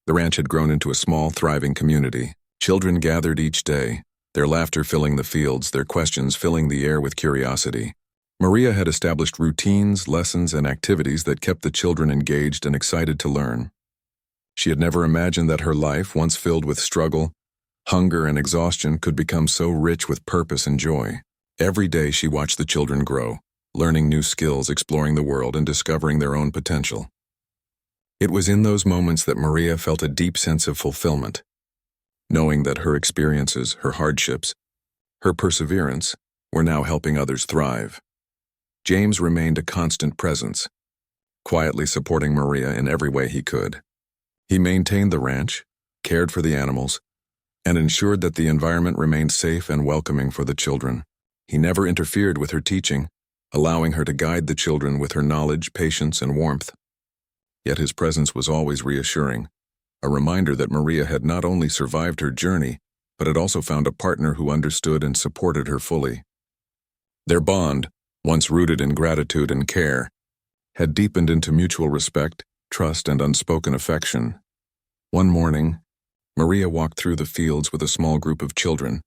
The ranch had grown into a small, thriving community. Children gathered each day, their laughter filling the fields, their questions filling the air with curiosity. Maria had established routines, lessons, and activities that kept the children engaged and excited to learn. She had never imagined that her life, once filled with struggle, hunger, and exhaustion, could become so rich with purpose and joy. Every day she watched the children grow, learning new skills, exploring the world, and discovering their own potential. It was in those moments that Maria felt a deep sense of fulfillment, knowing that her experiences, her hardships, her perseverance were now helping others thrive. James remained a constant presence, quietly supporting Maria in every way he could. He maintained the ranch, cared for the animals, and ensured that the environment remained safe and welcoming for the children. He never interfered with her teaching, allowing her to guide the children with her knowledge, patience, and warmth. Yet his presence was always reassuring, a reminder that Maria had not only survived her journey, but had also found a partner who understood and supported her fully. Their bond, once rooted in gratitude and care, had deepened into mutual respect, trust, and unspoken affection. One morning, Maria walked through the fields with a small group of children,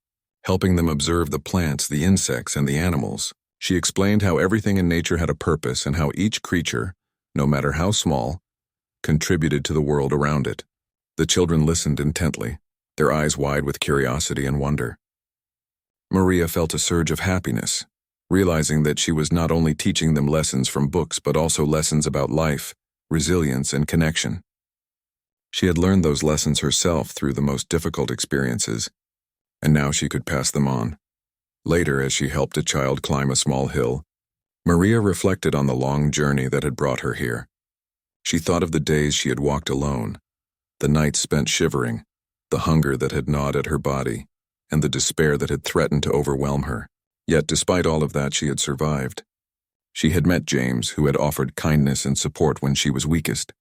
helping them observe the plants, the insects, and the animals. She explained how everything in nature had a purpose and how each creature, no matter how small, contributed to the world around it. The children listened intently, their eyes wide with curiosity and wonder. Maria felt a surge of happiness, realizing that she was not only teaching them lessons from books but also lessons about life, resilience, and connection. She had learned those lessons herself through the most difficult experiences, and now she could pass them on. Later, as she helped a child climb a small hill, Maria reflected on the long journey that had brought her here. She thought of the days she had walked alone, the nights spent shivering, the hunger that had gnawed at her body, and the despair that had threatened to overwhelm her. Yet, despite all of that, she had survived. She had met James, who had offered kindness and support when she was weakest.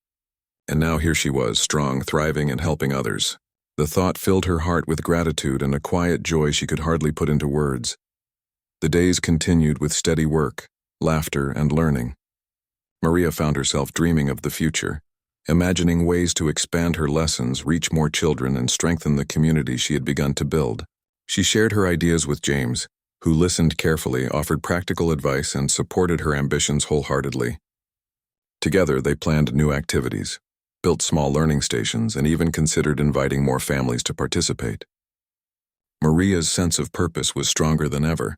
And now here she was, strong, thriving, and helping others. The thought filled her heart with gratitude and a quiet joy she could hardly put into words. The days continued with steady work, laughter, and learning. Maria found herself dreaming of the future, imagining ways to expand her lessons, reach more children, and strengthen the community she had begun to build. She shared her ideas with James, who listened carefully, offered practical advice, and supported her ambitions wholeheartedly. Together, they planned new activities, built small learning stations, and even considered inviting more families to participate. Maria's sense of purpose was stronger than ever,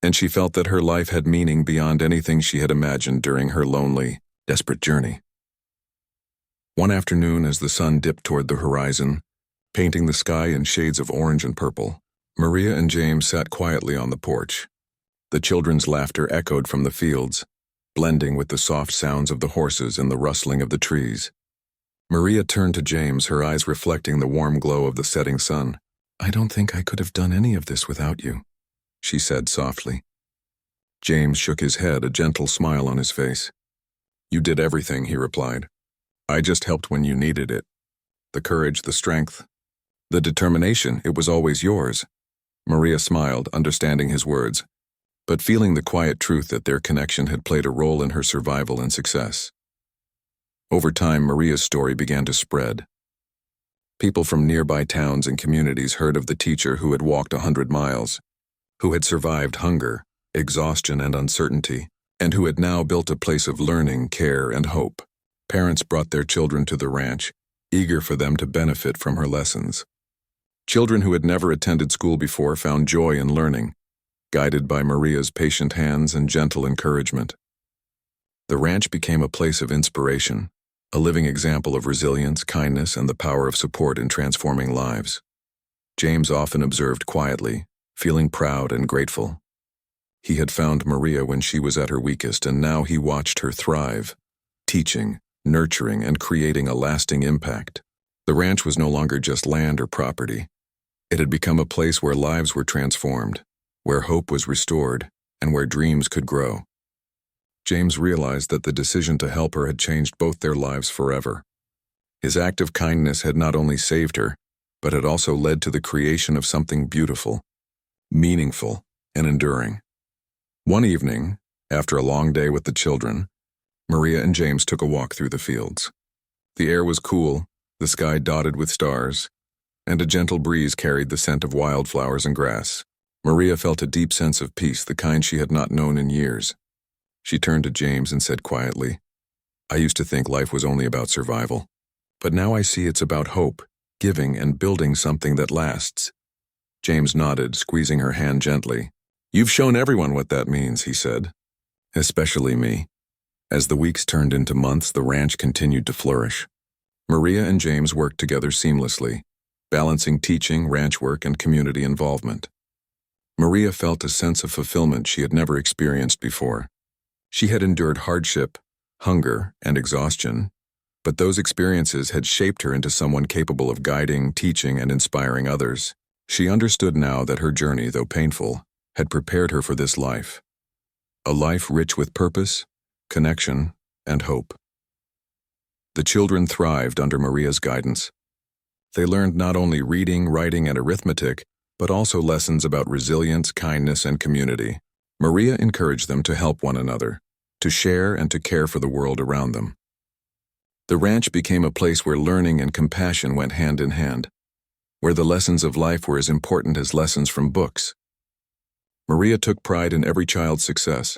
and she felt that her life had meaning beyond anything she had imagined during her lonely, desperate journey. One afternoon, as the sun dipped toward the horizon, painting the sky in shades of orange and purple, Maria and James sat quietly on the porch. The children's laughter echoed from the fields, blending with the soft sounds of the horses and the rustling of the trees. Maria turned to James, her eyes reflecting the warm glow of the setting sun. "I don't think I could have done any of this without you," she said softly. James shook his head, a gentle smile on his face. "You did everything," he replied. "I just helped when you needed it. The courage, the strength, the determination, it was always yours." Maria smiled, understanding his words, but feeling the quiet truth that their connection had played a role in her survival and success. Over time, Maria's story began to spread. People from nearby towns and communities heard of the teacher who had walked 100 miles, who had survived hunger, exhaustion, and uncertainty, and who had now built a place of learning, care, and hope. Parents brought their children to the ranch, eager for them to benefit from her lessons. Children who had never attended school before found joy in learning, guided by Maria's patient hands and gentle encouragement. The ranch became a place of inspiration, a living example of resilience, kindness, and the power of support in transforming lives. James often observed quietly, feeling proud and grateful. He had found Maria when she was at her weakest, and now he watched her thrive, teaching, nurturing, and creating a lasting impact. The ranch was no longer just land or property. It had become a place where lives were transformed, where hope was restored, and where dreams could grow. James realized that the decision to help her had changed both their lives forever. His act of kindness had not only saved her, but had also led to the creation of something beautiful, meaningful, and enduring. One evening, after a long day with the children, Maria and James took a walk through the fields. The air was cool, the sky dotted with stars, and a gentle breeze carried the scent of wildflowers and grass. Maria felt a deep sense of peace, the kind she had not known in years. She turned to James and said quietly, "I used to think life was only about survival, but now I see it's about hope, giving and building something that lasts." James nodded, squeezing her hand gently. "You've shown everyone what that means," he said. "Especially me." As the weeks turned into months, the ranch continued to flourish. Maria and James worked together seamlessly, balancing teaching, ranch work, and community involvement. Maria felt a sense of fulfillment she had never experienced before. She had endured hardship, hunger, and exhaustion, but those experiences had shaped her into someone capable of guiding, teaching, and inspiring others. She understood now that her journey, though painful, had prepared her for this life. A life rich with purpose, connection, and hope. The children thrived under Maria's guidance. They learned not only reading, writing, and arithmetic, but also lessons about resilience, kindness, and community. Maria encouraged them to help one another, to share and to care for the world around them. The ranch became a place where learning and compassion went hand in hand, where the lessons of life were as important as lessons from books. Maria took pride in every child's success,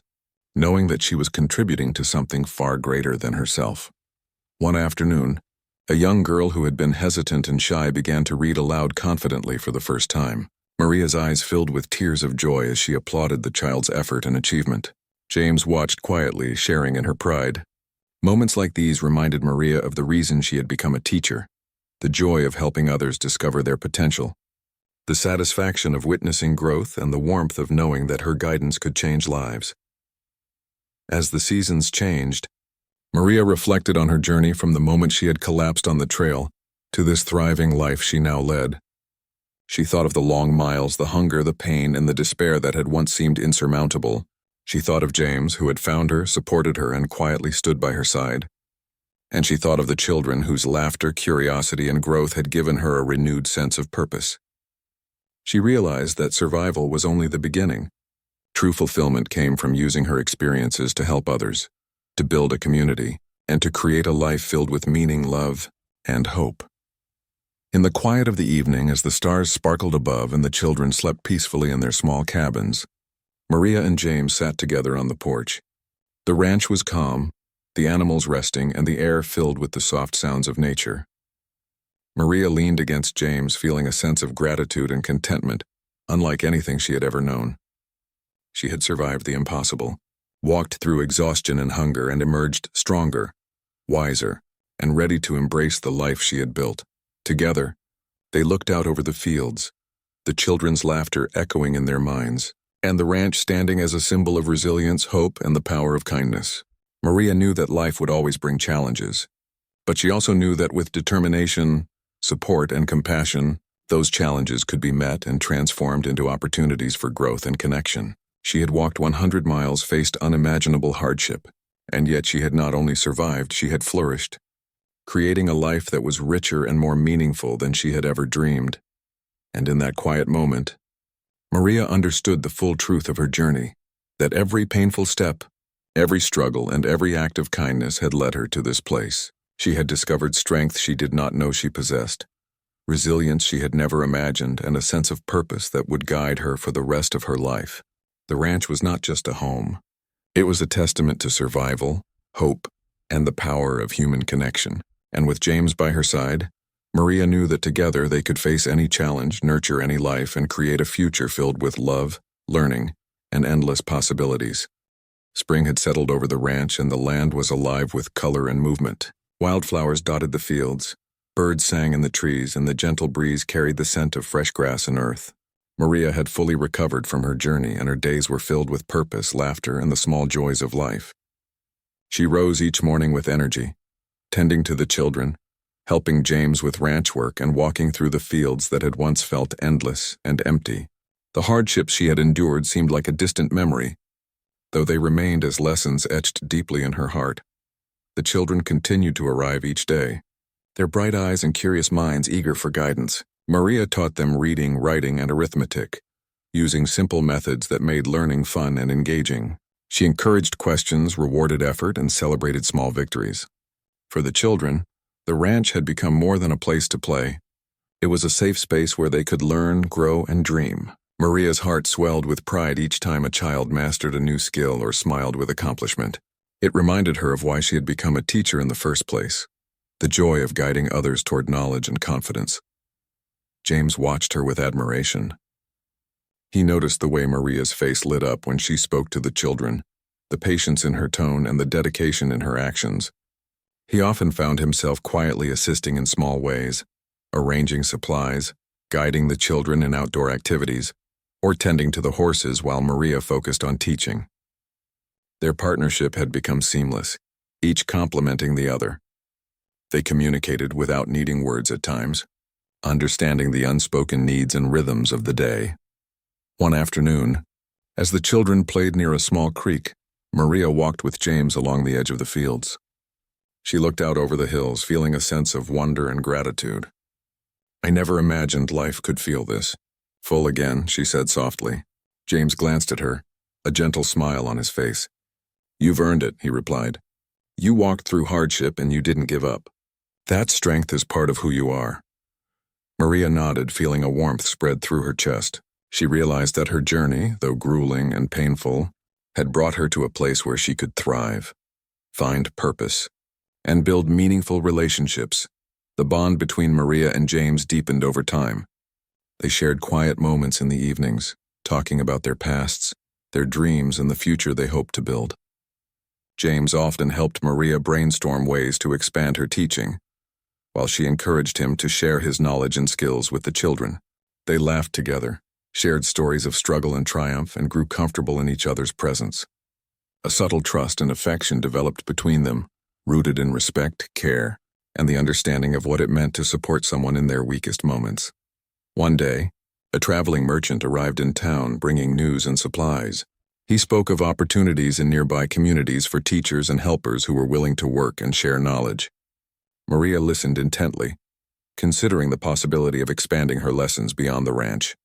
knowing that she was contributing to something far greater than herself. One afternoon, a young girl who had been hesitant and shy began to read aloud confidently for the first time. Maria's eyes filled with tears of joy as she applauded the child's effort and achievement. James watched quietly, sharing in her pride. Moments like these reminded Maria of the reason she had become a teacher, the joy of helping others discover their potential, the satisfaction of witnessing growth, and the warmth of knowing that her guidance could change lives. As the seasons changed, Maria reflected on her journey from the moment she had collapsed on the trail to this thriving life she now led. She thought of the long miles, the hunger, the pain, and the despair that had once seemed insurmountable. She thought of James, who had found her, supported her, and quietly stood by her side. And she thought of the children whose laughter, curiosity, and growth had given her a renewed sense of purpose. She realized that survival was only the beginning. True fulfillment came from using her experiences to help others, to build a community, and to create a life filled with meaning, love, and hope. In the quiet of the evening, as the stars sparkled above and the children slept peacefully in their small cabins, Maria and James sat together on the porch. The ranch was calm, the animals resting, and the air filled with the soft sounds of nature. Maria leaned against James, feeling a sense of gratitude and contentment, unlike anything she had ever known. She had survived the impossible, walked through exhaustion and hunger, and emerged stronger, wiser, and ready to embrace the life she had built. Together, they looked out over the fields, the children's laughter echoing in their minds, and the ranch standing as a symbol of resilience, hope, and the power of kindness. Maria knew that life would always bring challenges, but she also knew that with determination, support, and compassion, those challenges could be met and transformed into opportunities for growth and connection. She had walked 100 miles, faced unimaginable hardship, and yet she had not only survived, she had flourished, creating a life that was richer and more meaningful than she had ever dreamed. And in that quiet moment, Maria understood the full truth of her journey, that every painful step, every struggle, and every act of kindness had led her to this place. She had discovered strength she did not know she possessed, resilience she had never imagined, and a sense of purpose that would guide her for the rest of her life. The ranch was not just a home. It was a testament to survival, hope, and the power of human connection. And with James by her side, Maria knew that together they could face any challenge, nurture any life, and create a future filled with love, learning, and endless possibilities. Spring had settled over the ranch, and the land was alive with color and movement. Wildflowers dotted the fields, birds sang in the trees, and the gentle breeze carried the scent of fresh grass and earth. Maria had fully recovered from her journey, and her days were filled with purpose, laughter, and the small joys of life. She rose each morning with energy, tending to the children, helping James with ranch work, and walking through the fields that had once felt endless and empty. The hardships she had endured seemed like a distant memory, though they remained as lessons etched deeply in her heart. The children continued to arrive each day, their bright eyes and curious minds eager for guidance. Maria taught them reading, writing, and arithmetic, using simple methods that made learning fun and engaging. She encouraged questions, rewarded effort, and celebrated small victories. For the children, The ranch had become more than a place to play. It was a safe space where they could learn, grow, and dream. Maria's heart swelled with pride each time a child mastered a new skill or smiled with accomplishment. It reminded her of why she had become a teacher in the first place, the joy of guiding others toward knowledge and confidence. James watched her with admiration. He noticed the way Maria's face lit up when she spoke to the children, the patience in her tone and the dedication in her actions. He often found himself quietly assisting in small ways, arranging supplies, guiding the children in outdoor activities, or tending to the horses while Maria focused on teaching. Their partnership had become seamless, each complementing the other. They communicated without needing words at times, understanding the unspoken needs and rhythms of the day. One afternoon, as the children played near a small creek, Maria walked with James along the edge of the fields. She looked out over the hills, feeling a sense of wonder and gratitude. "I never imagined life could feel this. Full again," she said softly. James glanced at her, a gentle smile on his face. "You've earned it," he replied. "You walked through hardship and you didn't give up. That strength is part of who you are." Maria nodded, feeling a warmth spread through her chest. She realized that her journey, though grueling and painful, had brought her to a place where she could thrive, find purpose, and build meaningful relationships. The bond between Maria and James deepened over time. They shared quiet moments in the evenings, talking about their pasts, their dreams, and the future they hoped to build. James often helped Maria brainstorm ways to expand her teaching, while she encouraged him to share his knowledge and skills with the children. They laughed together, shared stories of struggle and triumph, and grew comfortable in each other's presence. A subtle trust and affection developed between them, rooted in respect, care, and the understanding of what it meant to support someone in their weakest moments. One day, a traveling merchant arrived in town bringing news and supplies. He spoke of opportunities in nearby communities for teachers and helpers who were willing to work and share knowledge. Maria listened intently, considering the possibility of expanding her lessons beyond the ranch.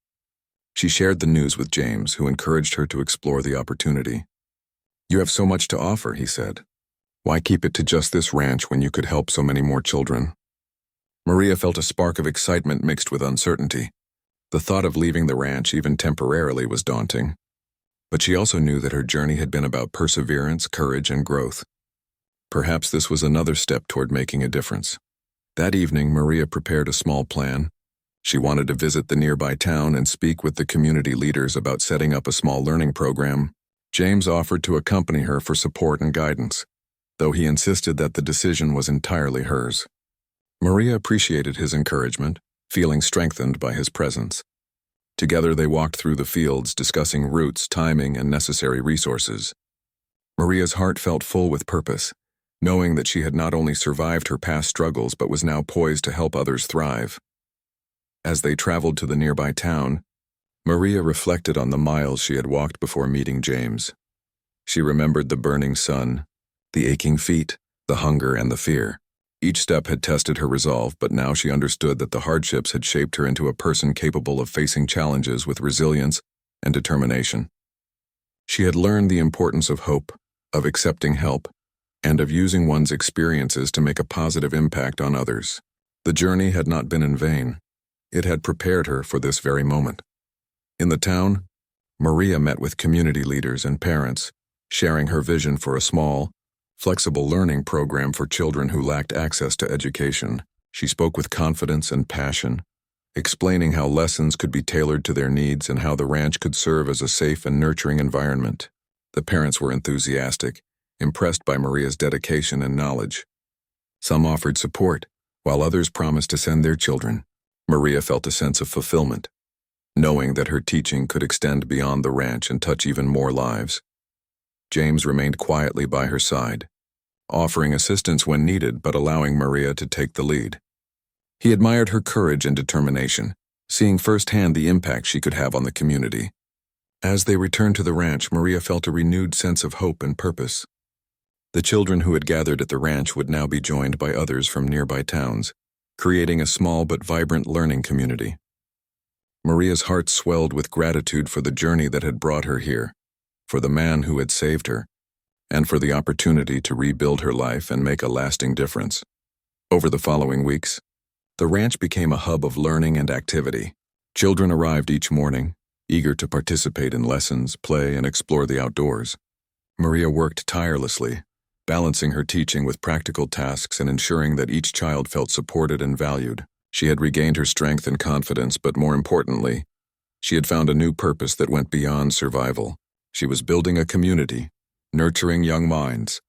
She shared the news with James, who encouraged her to explore the opportunity. "You have so much to offer," he said. "Why keep it to just this ranch when you could help so many more children?" Maria felt a spark of excitement mixed with uncertainty. The thought of leaving the ranch, even temporarily, was daunting. But she also knew that her journey had been about perseverance, courage, and growth. Perhaps this was another step toward making a difference. That evening, Maria prepared a small plan. She wanted to visit the nearby town and speak with the community leaders about setting up a small learning program. James offered to accompany her for support and guidance, though he insisted that the decision was entirely hers. Maria appreciated his encouragement, feeling strengthened by his presence. Together they walked through the fields, discussing routes, timing, and necessary resources. Maria's heart felt full with purpose, knowing that she had not only survived her past struggles but was now poised to help others thrive. As they traveled to the nearby town, Maria reflected on the miles she had walked before meeting James. She remembered the burning sun, the aching feet, the hunger, and the fear. Each step had tested her resolve, but now she understood that the hardships had shaped her into a person capable of facing challenges with resilience and determination. She had learned the importance of hope, of accepting help, and of using one's experiences to make a positive impact on others. The journey had not been in vain. It had prepared her for this very moment. In the town, Maria met with community leaders and parents, sharing her vision for a small, flexible learning program for children who lacked access to education. She spoke with confidence and passion, explaining how lessons could be tailored to their needs and how the ranch could serve as a safe and nurturing environment. The parents were enthusiastic, impressed by Maria's dedication and knowledge. Some offered support, while others promised to send their children. Maria felt a sense of fulfillment, knowing that her teaching could extend beyond the ranch and touch even more lives. James remained quietly by her side, offering assistance when needed but allowing Maria to take the lead. He admired her courage and determination, seeing firsthand the impact she could have on the community. As they returned to the ranch, Maria felt a renewed sense of hope and purpose. The children who had gathered at the ranch would now be joined by others from nearby towns, creating a small but vibrant learning community. Maria's heart swelled with gratitude for the journey that had brought her here, for the man who had saved her, and for the opportunity to rebuild her life and make a lasting difference. Over the following weeks, the ranch became a hub of learning and activity. Children arrived each morning, eager to participate in lessons, play, and explore the outdoors. Maria worked tirelessly, balancing her teaching with practical tasks and ensuring that each child felt supported and valued. She had regained her strength and confidence, but more importantly, she had found a new purpose that went beyond survival. She was building a community, nurturing young minds,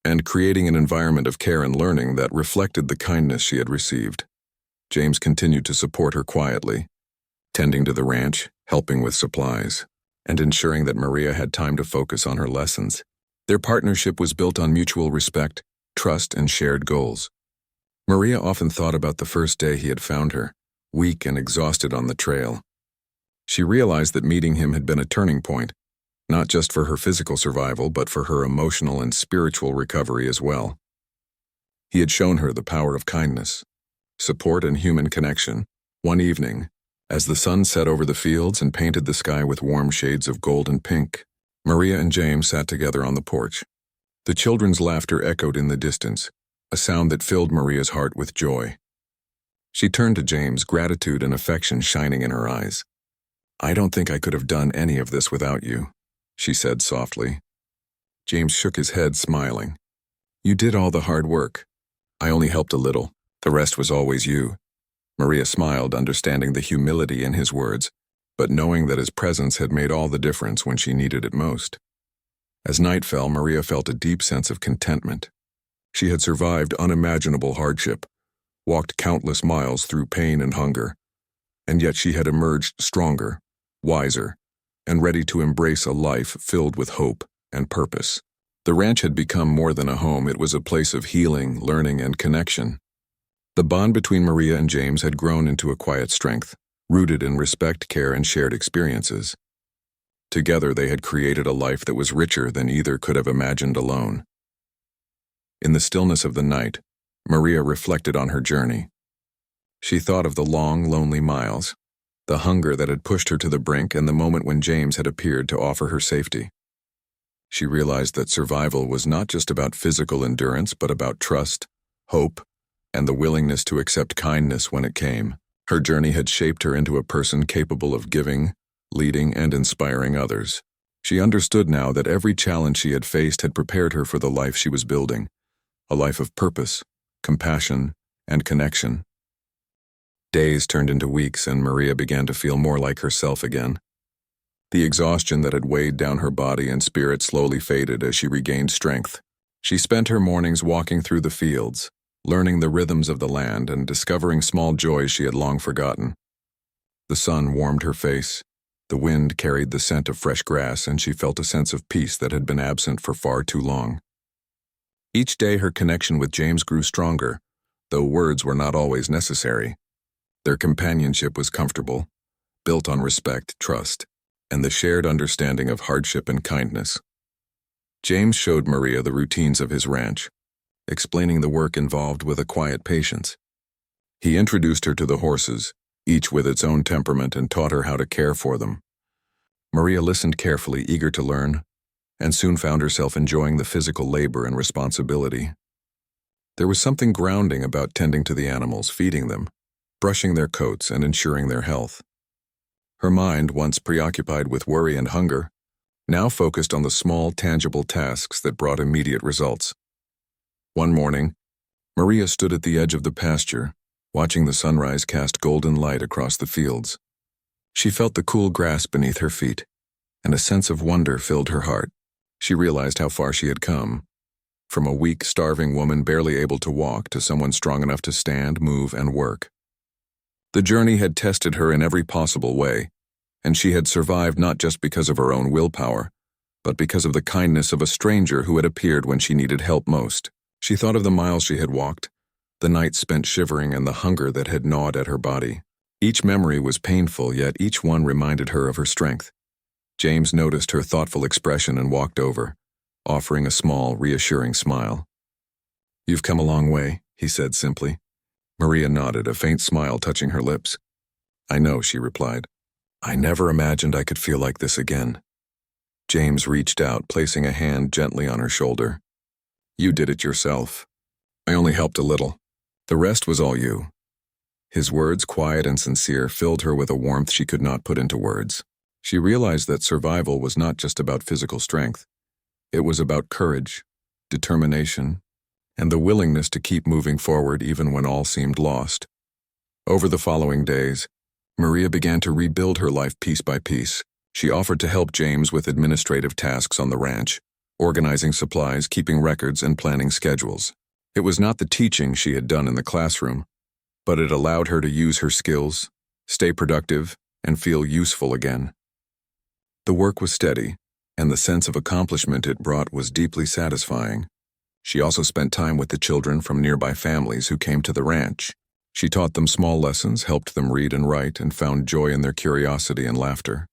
and creating an environment of care and learning that reflected the kindness she had received. James continued to support her quietly, tending to the ranch, helping with supplies, and ensuring that Maria had time to focus on her lessons. Their partnership was built on mutual respect, trust, and shared goals. Maria often thought about the first day he had found her, weak and exhausted on the trail. She realized that meeting him had been a turning point, not just for her physical survival, but for her emotional and spiritual recovery as well. He had shown her the power of kindness, support, and human connection. One evening, as the sun set over the fields and painted the sky with warm shades of gold and pink, Maria and James sat together on the porch. The children's laughter echoed in the distance, a sound that filled Maria's heart with joy. She turned to James, gratitude and affection shining in her eyes. "I don't think I could have done any of this without you," she said softly. James shook his head, smiling. "You did all the hard work. I only helped a little. The rest was always you." Maria smiled, understanding the humility in his words, but knowing that his presence had made all the difference when she needed it most. As night fell, Maria felt a deep sense of contentment. She had survived unimaginable hardship, walked countless miles through pain and hunger, and yet she had emerged stronger, wiser, and ready to embrace a life filled with hope and purpose. The ranch had become more than a home. It was a place of healing, learning, and connection. The bond between Maria and James had grown into a quiet strength, rooted in respect, care, and shared experiences. Together they had created a life that was richer than either could have imagined alone. In the stillness of the night, Maria reflected on her journey. She thought of the long, lonely miles, the hunger that had pushed her to the brink, and the moment when James had appeared to offer her safety. She realized that survival was not just about physical endurance, but about trust, hope, and the willingness to accept kindness when it came. Her journey had shaped her into a person capable of giving, leading, and inspiring others. She understood now that every challenge she had faced had prepared her for the life she was building, a life of purpose, compassion, and connection. Days turned into weeks, and Maria began to feel more like herself again. The exhaustion that had weighed down her body and spirit slowly faded as she regained strength. She spent her mornings walking through the fields, learning the rhythms of the land and discovering small joys she had long forgotten. The sun warmed her face, the wind carried the scent of fresh grass, and she felt a sense of peace that had been absent for far too long. Each day her connection with James grew stronger, though words were not always necessary. Their companionship was comfortable, built on respect, trust, and the shared understanding of hardship and kindness. James showed Maria the routines of his ranch, explaining the work involved with a quiet patience. He introduced her to the horses, each with its own temperament, and taught her how to care for them. Maria listened carefully, eager to learn, and soon found herself enjoying the physical labor and responsibility. There was something grounding about tending to the animals, feeding them, brushing their coats, and ensuring their health. Her mind, once preoccupied with worry and hunger, now focused on the small, tangible tasks that brought immediate results. One morning, Maria stood at the edge of the pasture, watching the sunrise cast golden light across the fields. She felt the cool grass beneath her feet, and a sense of wonder filled her heart. She realized how far she had come, from a weak, starving woman barely able to walk to someone strong enough to stand, move, and work. The journey had tested her in every possible way, and she had survived not just because of her own willpower, but because of the kindness of a stranger who had appeared when she needed help most. She thought of the miles she had walked, the nights spent shivering, and the hunger that had gnawed at her body. Each memory was painful, yet each one reminded her of her strength. James noticed her thoughtful expression and walked over, offering a small, reassuring smile. "You've come a long way," he said simply. Maria nodded, a faint smile touching her lips. "I know," she replied. "I never imagined I could feel like this again." James reached out, placing a hand gently on her shoulder. "You did it yourself. I only helped a little. The rest was all you. His words, quiet and sincere, filled her with a warmth she could not put into words. She realized that survival was not just about physical strength. It was about courage, determination, and the willingness to keep moving forward even when all seemed lost. Over the following days, Maria began to rebuild her life piece by piece. She offered to help James with administrative tasks on the ranch, organizing supplies, keeping records, and planning schedules. It was not the teaching she had done in the classroom, but it allowed her to use her skills, stay productive, and feel useful again. The work was steady, and the sense of accomplishment it brought was deeply satisfying. She also spent time with the children from nearby families who came to the ranch. She taught them small lessons, helped them read and write, and found joy in their curiosity and laughter.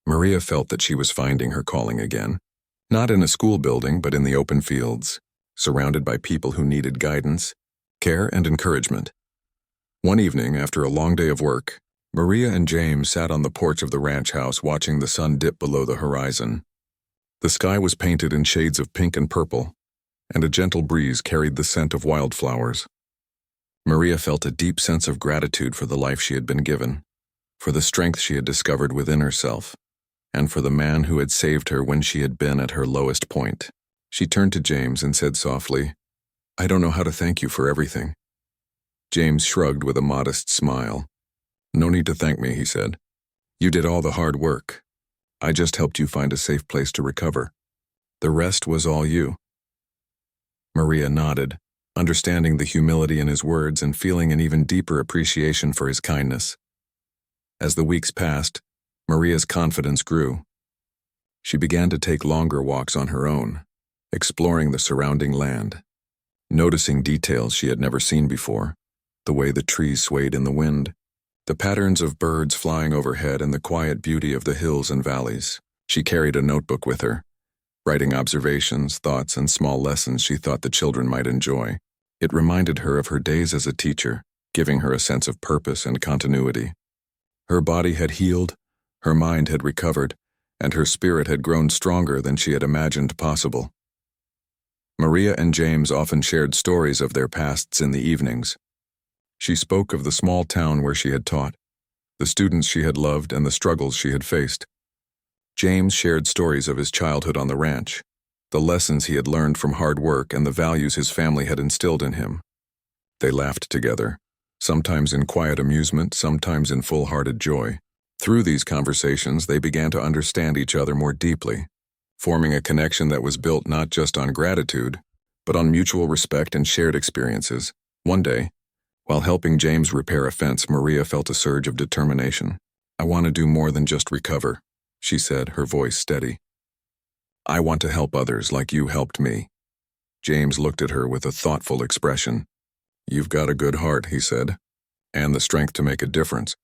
Maria felt that she was finding her calling again, not in a school building, but in the open fields, surrounded by people who needed guidance, care, and encouragement. One evening, after a long day of work, Maria and James sat on the porch of the ranch house watching the sun dip below the horizon. The sky was painted in shades of pink and purple, and a gentle breeze carried the scent of wildflowers. Maria felt a deep sense of gratitude for the life she had been given, for the strength she had discovered within herself, and for the man who had saved her when she had been at her lowest point. She turned to James and said softly, "I don't know how to thank you for everything." James shrugged with a modest smile. "No need to thank me," he said. "You did all the hard work. I just helped you find a safe place to recover. The rest was all you." Maria nodded, understanding the humility in his words and feeling an even deeper appreciation for his kindness. As the weeks passed, Maria's confidence grew. She began to take longer walks on her own, exploring the surrounding land, noticing details she had never seen before, the way the trees swayed in the wind, the patterns of birds flying overhead, and the quiet beauty of the hills and valleys. She carried a notebook with her, writing observations, thoughts, and small lessons she thought the children might enjoy. It reminded her of her days as a teacher, giving her a sense of purpose and continuity. Her body had healed, her mind had recovered, and her spirit had grown stronger than she had imagined possible. Maria and James often shared stories of their pasts in the evenings. She spoke of the small town where she had taught, the students she had loved, and the struggles she had faced. James shared stories of his childhood on the ranch, the lessons he had learned from hard work, and the values his family had instilled in him. They laughed together, sometimes in quiet amusement, sometimes in full-hearted joy. Through these conversations, they began to understand each other more deeply, forming a connection that was built not just on gratitude, but on mutual respect and shared experiences. One day, while helping James repair a fence, Maria felt a surge of determination. "I want to do more than just recover," she said, her voice steady. "I want to help others like you helped me." James looked at her with a thoughtful expression. "You've got a good heart," he said, "and the strength to make a difference.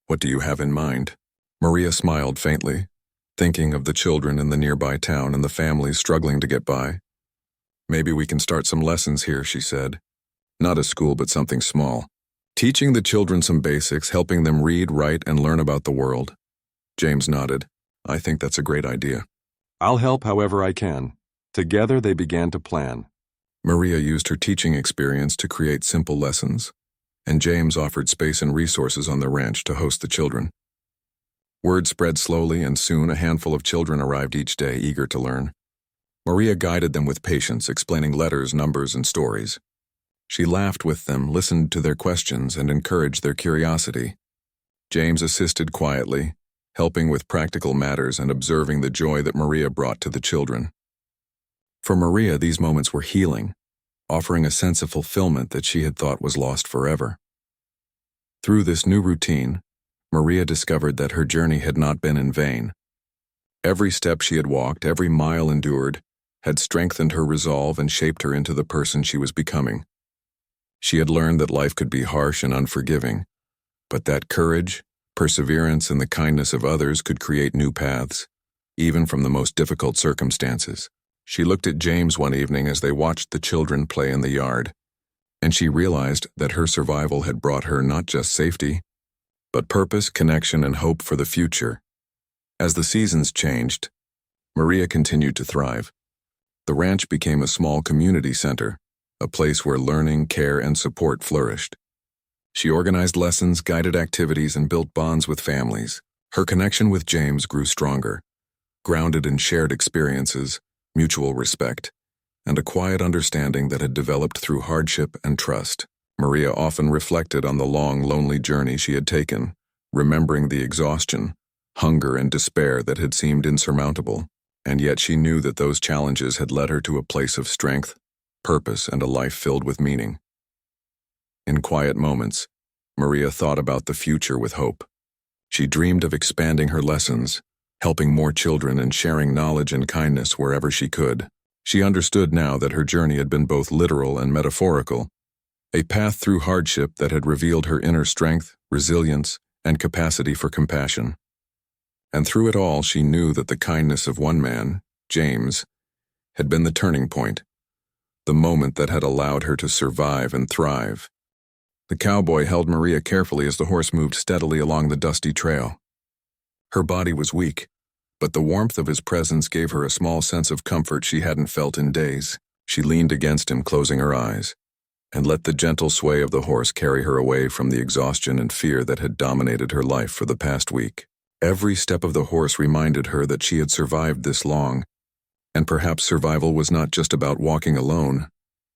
What do you have in mind?" Maria smiled faintly, thinking of the children in the nearby town and the families struggling to get by. "Maybe we can start some lessons here," she said. "Not a school, but something small. Teaching the children some basics, helping them read, write, and learn about the world." James nodded. "I think that's a great idea." "I'll help however I can." Together they began to plan. Maria used her teaching experience to create simple lessons, and James offered space and resources on the ranch to host the children. Word spread slowly, and soon a handful of children arrived each day, eager to learn. Maria guided them with patience, explaining letters, numbers, and stories. She laughed with them, listened to their questions, and encouraged their curiosity. James assisted quietly, helping with practical matters and observing the joy that Maria brought to the children. For Maria, these moments were healing, offering a sense of fulfillment that she had thought was lost forever. Through this new routine, Maria discovered that her journey had not been in vain. Every step she had walked, every mile endured, had strengthened her resolve and shaped her into the person she was becoming. She had learned that life could be harsh and unforgiving, but that courage, perseverance, and the kindness of others could create new paths, even from the most difficult circumstances. She looked at James one evening as they watched the children play in the yard, and she realized that her survival had brought her not just safety, but purpose, connection, and hope for the future. As the seasons changed, Maria continued to thrive. The ranch became a small community center, a place where learning, care, and support flourished. She organized lessons, guided activities, and built bonds with families. Her connection with James grew stronger, grounded in shared experiences, mutual respect, and a quiet understanding that had developed through hardship and trust. Maria often reflected on the long, lonely journey she had taken, remembering the exhaustion, hunger, and despair that had seemed insurmountable. And yet she knew that those challenges had led her to a place of strength, purpose, and a life filled with meaning. In quiet moments, Maria thought about the future with hope. She dreamed of expanding her lessons, helping more children, and sharing knowledge and kindness wherever she could. She understood now that her journey had been both literal and metaphorical, a path through hardship that had revealed her inner strength, resilience, and capacity for compassion. And through it all, she knew that the kindness of one man, James, had been the turning point, the moment that had allowed her to survive and thrive. The cowboy held Maria carefully as the horse moved steadily along the dusty trail. Her body was weak, but the warmth of his presence gave her a small sense of comfort she hadn't felt in days. She leaned against him, closing her eyes, and let the gentle sway of the horse carry her away from the exhaustion and fear that had dominated her life for the past week. Every step of the horse reminded her that she had survived this long, and perhaps survival was not just about walking alone.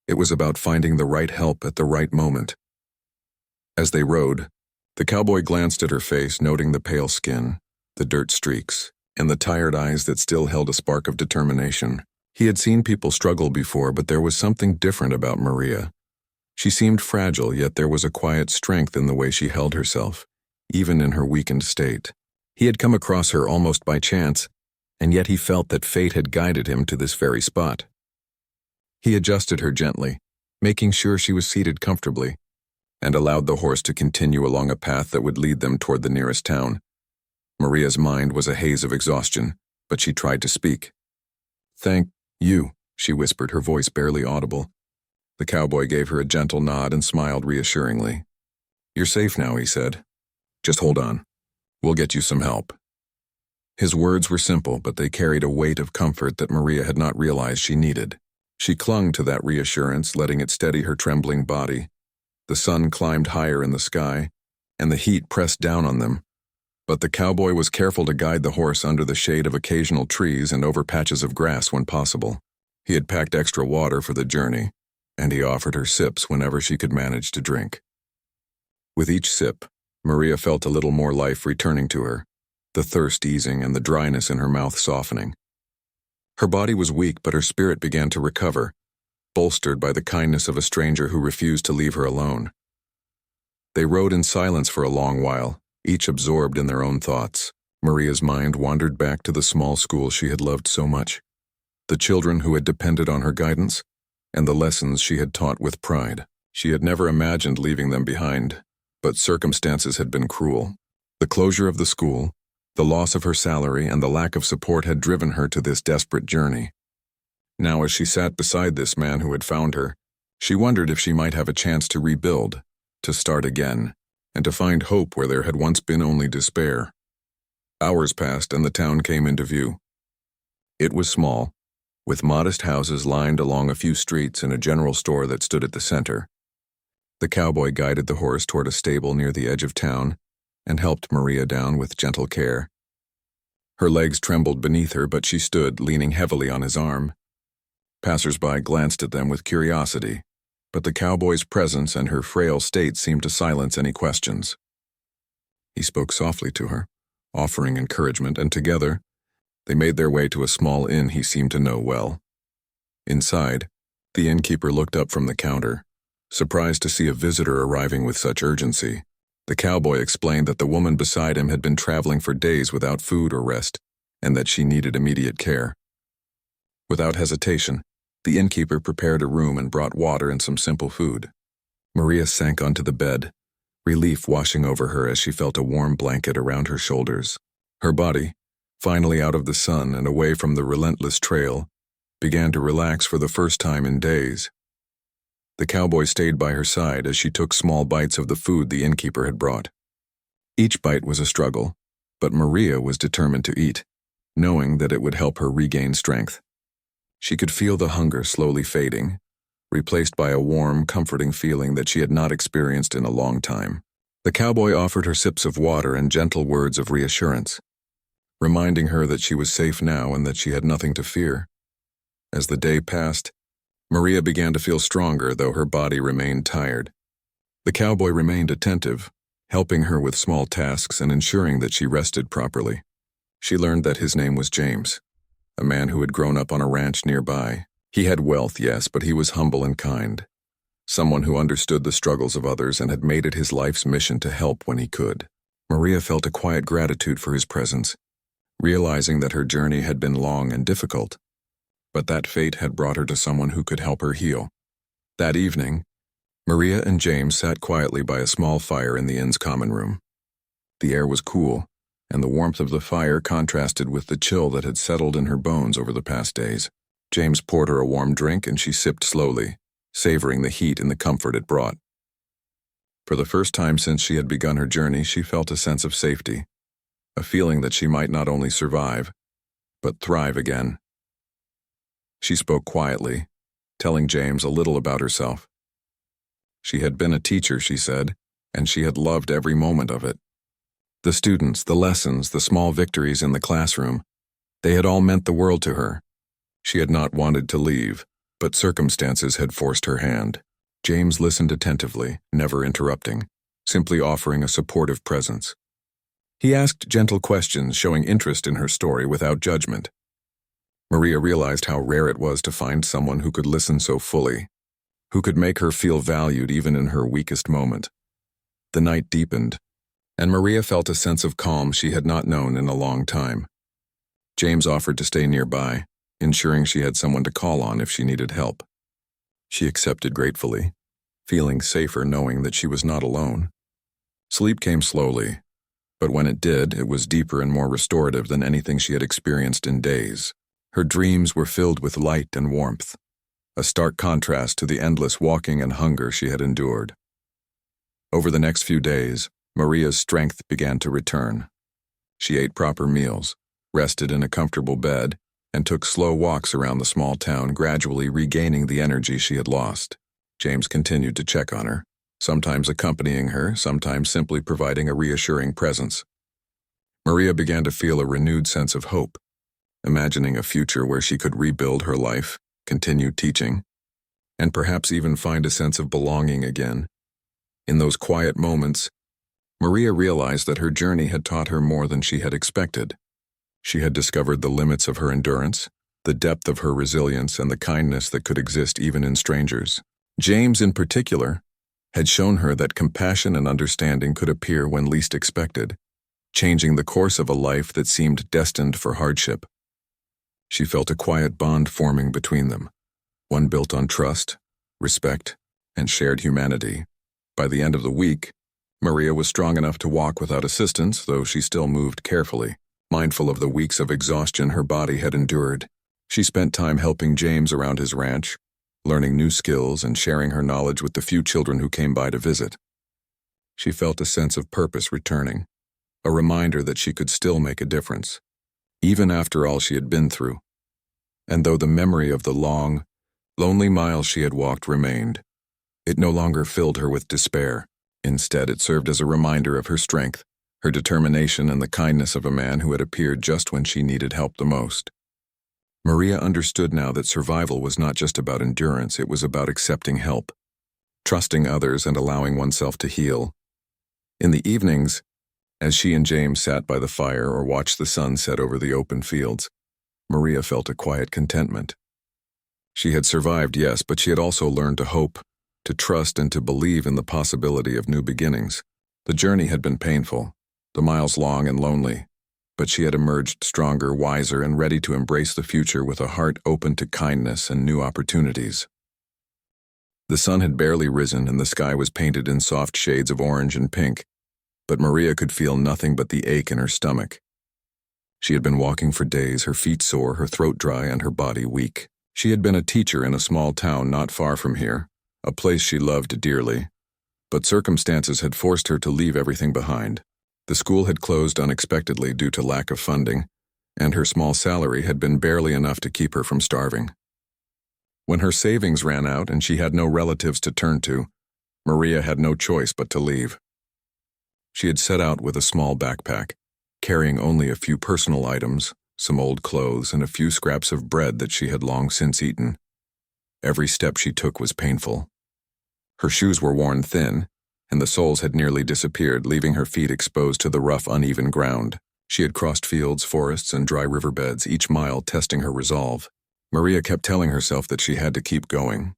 It was about finding the right help at the right moment. As they rode, the cowboy glanced at her face, noting the pale skin, the dirt streaks, and the tired eyes that still held a spark of determination. He had seen people struggle before, but there was something different about Maria. She seemed fragile, yet there was a quiet strength in the way she held herself, even in her weakened state. He had come across her almost by chance, and yet he felt that fate had guided him to this very spot. He adjusted her gently, making sure she was seated comfortably, and allowed the horse to continue along a path that would lead them toward the nearest town. Maria's mind was a haze of exhaustion, but she tried to speak. "Thank you," she whispered, her voice barely audible. The cowboy gave her a gentle nod and smiled reassuringly. "You're safe now," he said. "Just hold on. We'll get you some help." His words were simple, but they carried a weight of comfort that Maria had not realized she needed. She clung to that reassurance, letting it steady her trembling body. The sun climbed higher in the sky, and the heat pressed down on them, but the cowboy was careful to guide the horse under the shade of occasional trees and over patches of grass when possible. He had packed extra water for the journey, and he offered her sips whenever she could manage to drink. With each sip, Maria felt a little more life returning to her, the thirst easing and the dryness in her mouth softening. Her body was weak, but her spirit began to recover, bolstered by the kindness of a stranger who refused to leave her alone. They rode in silence for a long while, each absorbed in their own thoughts. Maria's mind wandered back to the small school she had loved so much, the children who had depended on her guidance, and the lessons she had taught with pride. She had never imagined leaving them behind, but circumstances had been cruel. The closure of the school, the loss of her salary, and the lack of support had driven her to this desperate journey. Now, as she sat beside this man who had found her, she wondered if she might have a chance to rebuild, to start again, and to find hope where there had once been only despair. Hours passed and the town came into view. It was small, with modest houses lined along a few streets and a general store that stood at the center. The cowboy guided the horse toward a stable near the edge of town and helped Maria down with gentle care. Her legs trembled beneath her, but she stood, leaning heavily on his arm. Passers-by glanced at them with curiosity, but the cowboy's presence and her frail state seemed to silence any questions. He spoke softly to her, offering encouragement, and together, they made their way to a small inn he seemed to know well. Inside, the innkeeper looked up from the counter, surprised to see a visitor arriving with such urgency. The cowboy explained that the woman beside him had been traveling for days without food or rest, and that she needed immediate care. Without hesitation, the innkeeper prepared a room and brought water and some simple food. Maria sank onto the bed, relief washing over her as she felt a warm blanket around her shoulders. Her body, finally out of the sun and away from the relentless trail, began to relax for the first time in days. The cowboy stayed by her side as she took small bites of the food the innkeeper had brought. Each bite was a struggle, but Maria was determined to eat, knowing that it would help her regain strength. She could feel the hunger slowly fading, replaced by a warm, comforting feeling that she had not experienced in a long time. The cowboy offered her sips of water and gentle words of reassurance, reminding her that she was safe now and that she had nothing to fear. As the day passed, Maria began to feel stronger, though her body remained tired. The cowboy remained attentive, helping her with small tasks and ensuring that she rested properly. She learned that his name was James, a man who had grown up on a ranch nearby. He had wealth, yes, but he was humble and kind. Someone who understood the struggles of others and had made it his life's mission to help when he could. Maria felt a quiet gratitude for his presence, realizing that her journey had been long and difficult, but that fate had brought her to someone who could help her heal. That evening, Maria and James sat quietly by a small fire in the inn's common room. The air was cool, and the warmth of the fire contrasted with the chill that had settled in her bones over the past days. James poured her a warm drink and she sipped slowly, savoring the heat and the comfort it brought. For the first time since she had begun her journey, she felt a sense of safety, a feeling that she might not only survive, but thrive again. She spoke quietly, telling James a little about herself. She had been a teacher, she said, and she had loved every moment of it. The students, the lessons, the small victories in the classroom, they had all meant the world to her. She had not wanted to leave, but circumstances had forced her hand. James listened attentively, never interrupting, simply offering a supportive presence. He asked gentle questions, showing interest in her story without judgment. Maria realized how rare it was to find someone who could listen so fully, who could make her feel valued even in her weakest moment. The night deepened, and Maria felt a sense of calm she had not known in a long time. James offered to stay nearby, ensuring she had someone to call on if she needed help. She accepted gratefully, feeling safer knowing that she was not alone. Sleep came slowly, but when it did, it was deeper and more restorative than anything she had experienced in days. Her dreams were filled with light and warmth, a stark contrast to the endless walking and hunger she had endured. Over the next few days, Maria's strength began to return. She ate proper meals, rested in a comfortable bed, and took slow walks around the small town, gradually regaining the energy she had lost. James continued to check on her, sometimes accompanying her, sometimes simply providing a reassuring presence. Maria began to feel a renewed sense of hope, imagining a future where she could rebuild her life, continue teaching, and perhaps even find a sense of belonging again. In those quiet moments, Maria realized that her journey had taught her more than she had expected. She had discovered the limits of her endurance, the depth of her resilience, and the kindness that could exist even in strangers. James, in particular, had shown her that compassion and understanding could appear when least expected, changing the course of a life that seemed destined for hardship. She felt a quiet bond forming between them, one built on trust, respect, and shared humanity. By the end of the week, Maria was strong enough to walk without assistance, though she still moved carefully, mindful of the weeks of exhaustion her body had endured. She spent time helping James around his ranch, learning new skills and sharing her knowledge with the few children who came by to visit. She felt a sense of purpose returning, a reminder that she could still make a difference, even after all she had been through. And though the memory of the long, lonely miles she had walked remained, it no longer filled her with despair. Instead, it served as a reminder of her strength, her determination, and the kindness of a man who had appeared just when she needed help the most. Maria understood now that survival was not just about endurance, it was about accepting help, trusting others, and allowing oneself to heal. In the evenings, as she and James sat by the fire or watched the sun set over the open fields, Maria felt a quiet contentment. She had survived, yes, but she had also learned to hope, to trust, and to believe in the possibility of new beginnings. The journey had been painful, the miles long and lonely, but she had emerged stronger, wiser, and ready to embrace the future with a heart open to kindness and new opportunities. The sun had barely risen and the sky was painted in soft shades of orange and pink, but Maria could feel nothing but the ache in her stomach. She had been walking for days, her feet sore, her throat dry, and her body weak. She had been a teacher in a small town not far from here, a place she loved dearly, but circumstances had forced her to leave everything behind. The school had closed unexpectedly due to lack of funding, and her small salary had been barely enough to keep her from starving. When her savings ran out and she had no relatives to turn to, Maria had no choice but to leave. She had set out with a small backpack, carrying only a few personal items, some old clothes, and a few scraps of bread that she had long since eaten. Every step she took was painful. Her shoes were worn thin, and the soles had nearly disappeared, leaving her feet exposed to the rough, uneven ground. She had crossed fields, forests, and dry riverbeds, each mile testing her resolve. Maria kept telling herself that she had to keep going.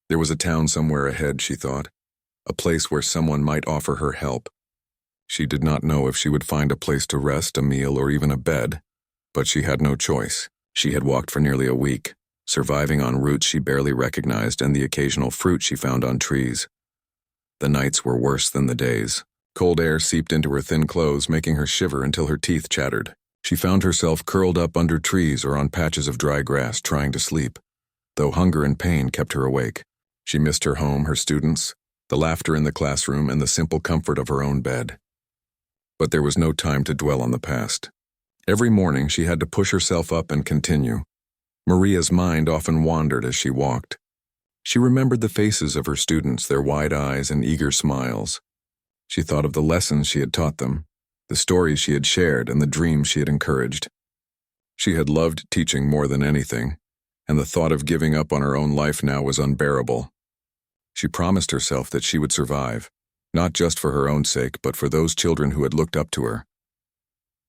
There was a town somewhere ahead, she thought, a place where someone might offer her help. She did not know if she would find a place to rest, a meal, or even a bed, but she had no choice. She had walked for nearly a week, surviving on routes she barely recognized and the occasional fruit she found on trees. The nights were worse than the days. Cold air seeped into her thin clothes, making her shiver until her teeth chattered. She found herself curled up under trees or on patches of dry grass, trying to sleep, though hunger and pain kept her awake. She missed her home, her students, the laughter in the classroom, and the simple comfort of her own bed. But there was no time to dwell on the past. Every morning she had to push herself up and continue. Maria's mind often wandered as she walked. She remembered the faces of her students, their wide eyes and eager smiles. She thought of the lessons she had taught them, the stories she had shared, and the dreams she had encouraged. She had loved teaching more than anything, and the thought of giving up on her own life now was unbearable. She promised herself that she would survive, not just for her own sake, but for those children who had looked up to her.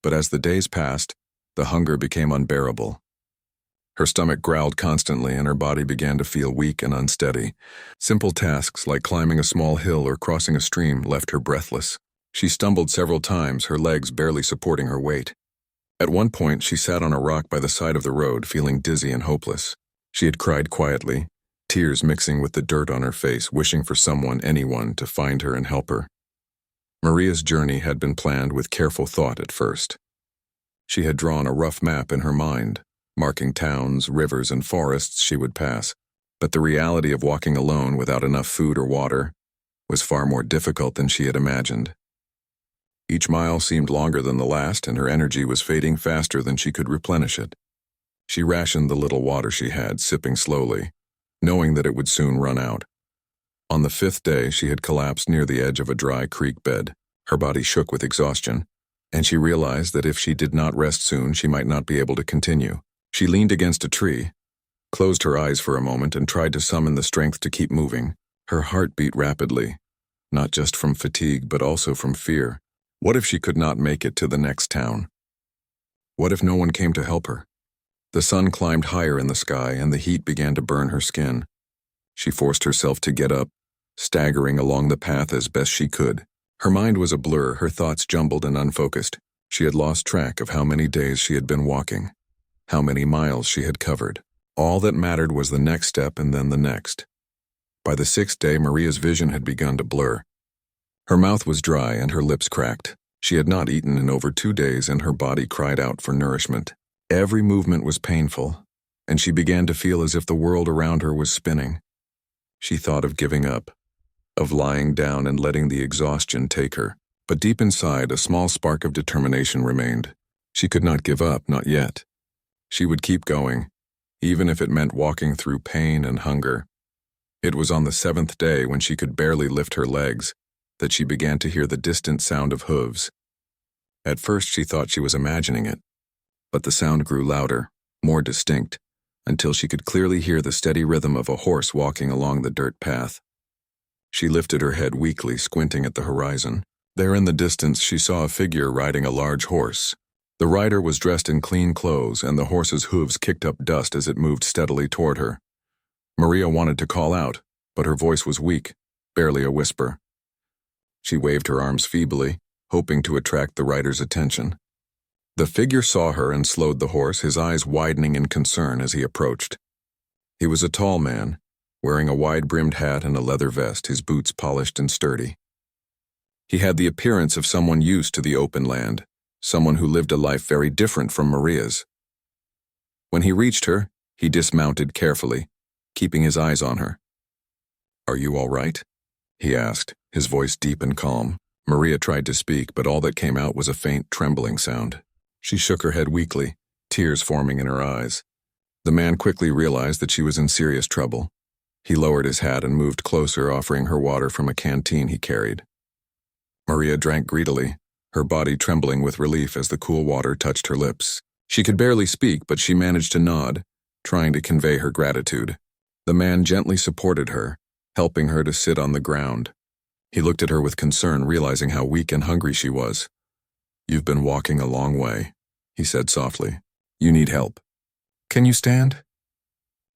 But as the days passed, the hunger became unbearable. Her stomach growled constantly and her body began to feel weak and unsteady. Simple tasks like climbing a small hill or crossing a stream left her breathless. She stumbled several times, her legs barely supporting her weight. At one point, she sat on a rock by the side of the road, feeling dizzy and hopeless. She had cried quietly, tears mixing with the dirt on her face, wishing for someone, anyone, to find her and help her. Maria's journey had been planned with careful thought at first. She had drawn a rough map in her mind, marking towns, rivers, and forests she would pass, but the reality of walking alone without enough food or water was far more difficult than she had imagined. Each mile seemed longer than the last, and her energy was fading faster than she could replenish it. She rationed the little water she had, sipping slowly, knowing that it would soon run out. On the 5th day, she had collapsed near the edge of a dry creek bed. Her body shook with exhaustion, and she realized that if she did not rest soon, she might not be able to continue. She leaned against a tree, closed her eyes for a moment, and tried to summon the strength to keep moving. Her heart beat rapidly, not just from fatigue, but also from fear. What if she could not make it to the next town? What if no one came to help her? The sun climbed higher in the sky, and the heat began to burn her skin. She forced herself to get up, staggering along the path as best she could. Her mind was a blur, her thoughts jumbled and unfocused. She had lost track of how many days she had been walking, how many miles she had covered. All that mattered was the next step and then the next. By the 6th day, Maria's vision had begun to blur. Her mouth was dry and her lips cracked. She had not eaten in over 2 days, and her body cried out for nourishment. Every movement was painful, and she began to feel as if the world around her was spinning. She thought of giving up, of lying down and letting the exhaustion take her. But deep inside, a small spark of determination remained. She could not give up, not yet. She would keep going, even if it meant walking through pain and hunger. It was on the 7th day, when she could barely lift her legs, that she began to hear the distant sound of hooves. At first she thought she was imagining it, but the sound grew louder, more distinct, until she could clearly hear the steady rhythm of a horse walking along the dirt path. She lifted her head weakly, squinting at the horizon. There in the distance she saw a figure riding a large horse. The rider was dressed in clean clothes, and the horse's hooves kicked up dust as it moved steadily toward her. Maria wanted to call out, but her voice was weak, barely a whisper. She waved her arms feebly, hoping to attract the rider's attention. The figure saw her and slowed the horse, his eyes widening in concern as he approached. He was a tall man, wearing a wide-brimmed hat and a leather vest, his boots polished and sturdy. He had the appearance of someone used to the open land, someone who lived a life very different from Maria's. When he reached her, he dismounted carefully, keeping his eyes on her. "Are you all right?" he asked, his voice deep and calm. Maria tried to speak, but all that came out was a faint, trembling sound. She shook her head weakly, tears forming in her eyes. The man quickly realized that she was in serious trouble. He lowered his hat and moved closer, offering her water from a canteen he carried. Maria drank greedily, her body trembling with relief as the cool water touched her lips. She could barely speak, but she managed to nod, trying to convey her gratitude. The man gently supported her, helping her to sit on the ground. He looked at her with concern, realizing how weak and hungry she was. "You've been walking a long way," he said softly. "You need help. Can you stand?"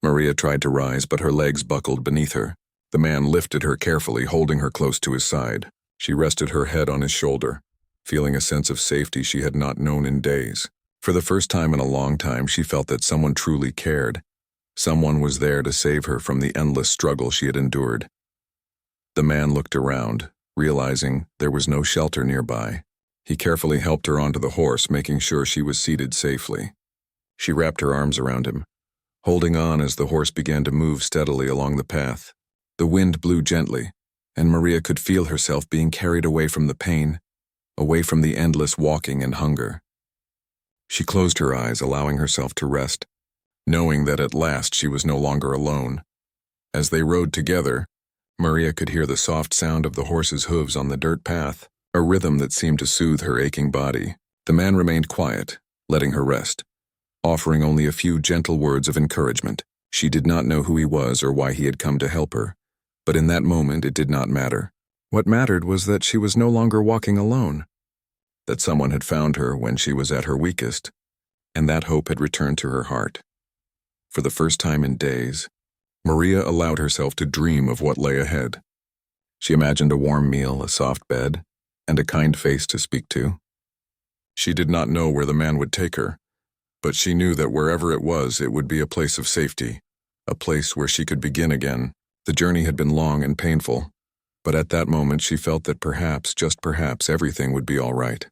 Maria tried to rise, but her legs buckled beneath her. The man lifted her carefully, holding her close to his side. She rested her head on his shoulder, feeling a sense of safety she had not known in days. For the first time in a long time, she felt that someone truly cared. Someone was there to save her from the endless struggle she had endured. The man looked around, realizing there was no shelter nearby. He carefully helped her onto the horse, making sure she was seated safely. She wrapped her arms around him, holding on as the horse began to move steadily along the path. The wind blew gently, and Maria could feel herself being carried away from the pain, away from the endless walking and hunger. She closed her eyes, allowing herself to rest, knowing that at last she was no longer alone. As they rode together, Maria could hear the soft sound of the horse's hooves on the dirt path, a rhythm that seemed to soothe her aching body. The man remained quiet, letting her rest, offering only a few gentle words of encouragement. She did not know who he was or why he had come to help her, but in that moment it did not matter. What mattered was that she was no longer walking alone, that someone had found her when she was at her weakest, and that hope had returned to her heart. For the first time in days, Maria allowed herself to dream of what lay ahead. She imagined a warm meal, a soft bed, and a kind face to speak to. She did not know where the man would take her, but she knew that wherever it would be a place of safety, a place where she could begin again. The journey had been long and painful, but at that moment she felt that perhaps, just perhaps, everything would be all right.